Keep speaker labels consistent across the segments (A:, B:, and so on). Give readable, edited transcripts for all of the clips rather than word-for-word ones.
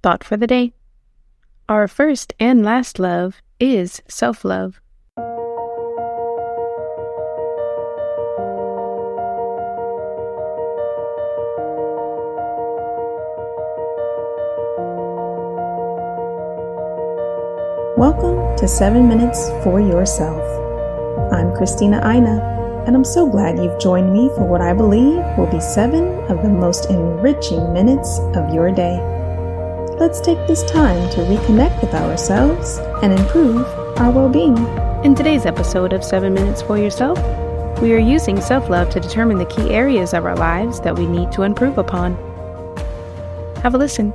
A: Thought for the day. Our first and last love is self-love.
B: Welcome to 7 Minutes for Yourself. I'm Christina, and I'm so glad you've joined me for what I believe will be 7 of the most enriching minutes of your day. Let's take this time to reconnect with ourselves and improve our well-being.
A: In today's episode of 7 Minutes for Yourself, we are using self-love to determine the key areas of our lives that we need to improve upon. Have a listen.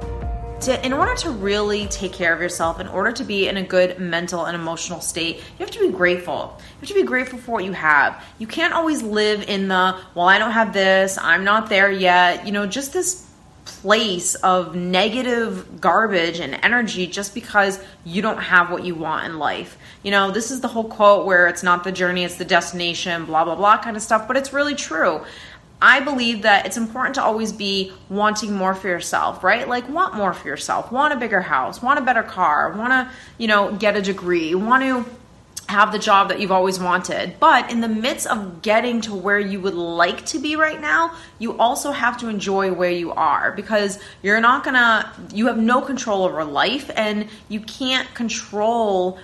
C: In order to really take care of yourself, in order to be in a good mental and emotional state, you have to be grateful. You have to be grateful for what you have. You can't always live in the, well, I don't have this, I'm not there yet, just this place of negative garbage and energy just because you don't have what you want in life. This is the whole quote where it's not the journey, it's the destination, blah, blah, blah kind of stuff, but it's really true. I believe that it's important to always be wanting more for yourself, right? Like want more for yourself, want a bigger house, want a better car, want to, get a degree, want to have the job that you've always wanted. But in the midst of getting to where you would like to be right now, you also have to enjoy where you are, because you have no control over life, and you can't control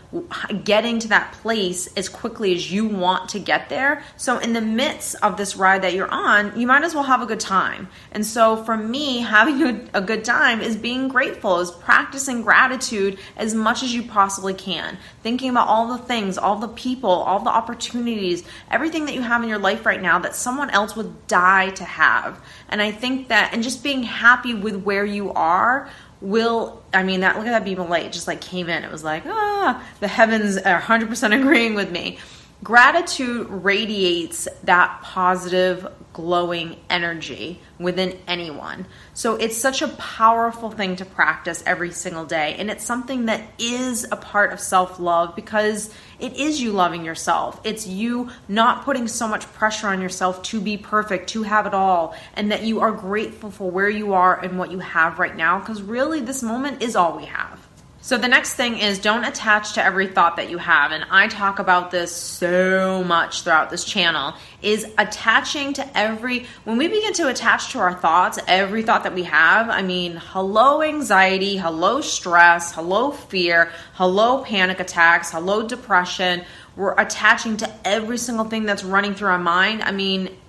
C: getting to that place as quickly as you want to get there. So in the midst of this ride that you're on, you might as well have a good time. And so for me, having a good time is being grateful, is practicing gratitude as much as you possibly can, thinking about all the things, all the people, all the opportunities, everything that you have in your life right now that someone else would die to have. And I think that, and just being happy with where you are look at that beam of light, just like came in. It was like, the heavens are 100% agreeing with me. Gratitude radiates that positive, glowing energy within anyone. So it's such a powerful thing to practice every single day. And it's something that is a part of self-love, because it is you loving yourself. It's you not putting so much pressure on yourself to be perfect, to have it all, and that you are grateful for where you are and what you have right now, because really this moment is all we have. So the next thing is, don't attach to every thought that you have. And I talk about this so much throughout this channel, is attaching to when we begin to attach to our thoughts, every thought that we have, hello anxiety, hello stress, hello fear, hello panic attacks, hello depression. We're attaching to every single thing that's running through our mind.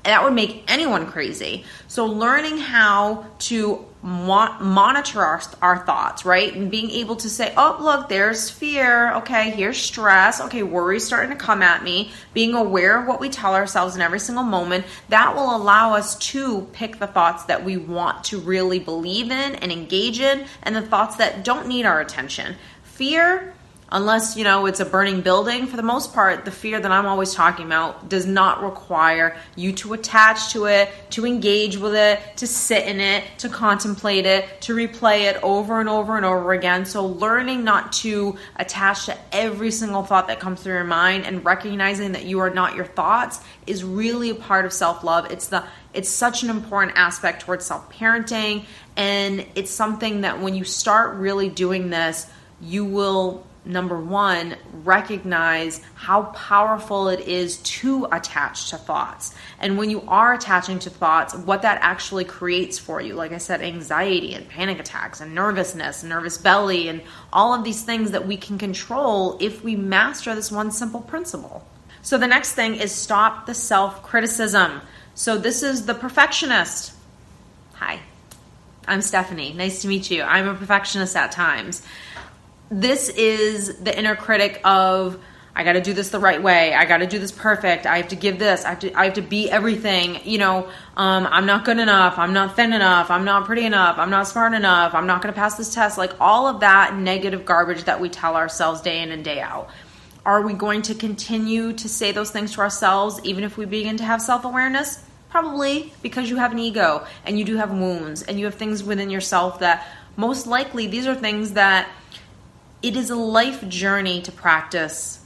C: That would make anyone crazy. So learning how to monitor our thoughts, right? And being able to say, oh, look, there's fear. Okay, here's stress. Okay, worry's starting to come at me. Being aware of what we tell ourselves in every single moment, that will allow us to pick the thoughts that we want to really believe in and engage in, and the thoughts that don't need our attention. Fear, unless, it's a burning building, for the most part, the fear that I'm always talking about does not require you to attach to it, to engage with it, to sit in it, to contemplate it, to replay it over and over and over again. So learning not to attach to every single thought that comes through your mind, and recognizing that you are not your thoughts, is really a part of self-love. It's such an important aspect towards self-parenting, and it's something that when you start really doing this, you will, number one, recognize how powerful it is to attach to thoughts. And when you are attaching to thoughts, what that actually creates for you, like I said, anxiety and panic attacks and nervousness, nervous belly, and all of these things that we can control if we master this one simple principle. So the next thing is, stop the self-criticism. So this is the perfectionist. Hi, I'm Stephanie. Nice to meet you. I'm a perfectionist at times. This is the inner critic of, I got to do this the right way. I got to do this perfect. I have to give this. I have to be everything. I'm not good enough. I'm not thin enough. I'm not pretty enough. I'm not smart enough. I'm not going to pass this test. Like all of that negative garbage that we tell ourselves day in and day out. Are we going to continue to say those things to ourselves even if we begin to have self-awareness? Probably, because you have an ego and you do have wounds and you have things within yourself that most likely these are things that it is a life journey to practice.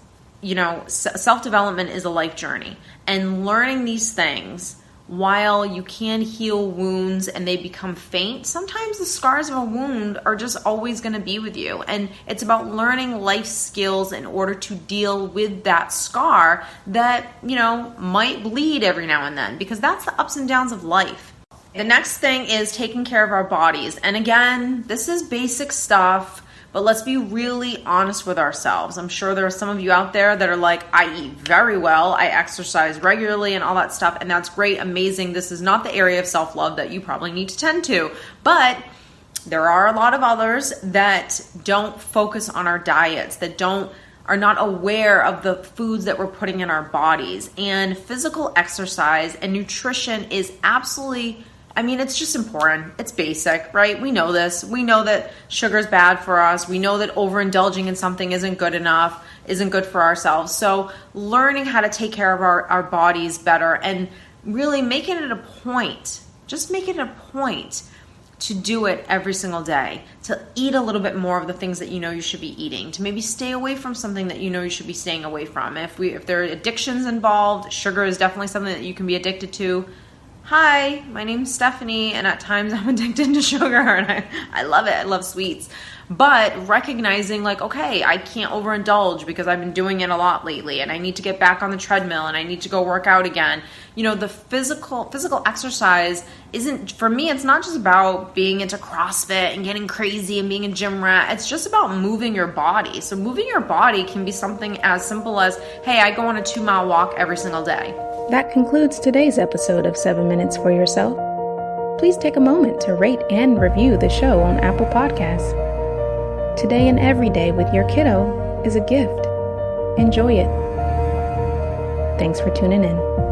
C: Self-development is a life journey, and learning these things while you can heal wounds and they become faint, sometimes the scars of a wound are just always going to be with you. And it's about learning life skills in order to deal with that scar that, might bleed every now and then, because that's the ups and downs of life. The next thing is taking care of our bodies. And again, this is basic stuff, but let's be really honest with ourselves. I'm sure there are some of you out there that are like, I eat very well, I exercise regularly and all that stuff, and that's great, amazing. This is not the area of self-love that you probably need to tend to. But there are a lot of others that don't focus on our diets, that are not aware of the foods that we're putting in our bodies. And physical exercise and nutrition is absolutely, it's just important. It's basic, right? We know this. We know that sugar is bad for us. We know that overindulging in something isn't good enough, isn't good for ourselves. So learning how to take care of our bodies better and really making it a point, just make it a point to do it every single day, to eat a little bit more of the things that you should be eating, to maybe stay away from something that you should be staying away from. If there are addictions involved, sugar is definitely something that you can be addicted to. Hi, my name's Stephanie, and at times I'm addicted to sugar, and I love it. I love sweets. But recognizing okay, I can't overindulge because I've been doing it a lot lately, and I need to get back on the treadmill, and I need to go work out again. The physical exercise isn't, for me, it's not just about being into CrossFit and getting crazy and being a gym rat. It's just about moving your body. So moving your body can be something as simple as, hey, I go on a 2-mile walk every single day.
A: That concludes today's episode of 7 Minutes for Yourself. Please take a moment to rate and review the show on Apple Podcasts. Today and every day with your kiddo is a gift. Enjoy it. Thanks for tuning in.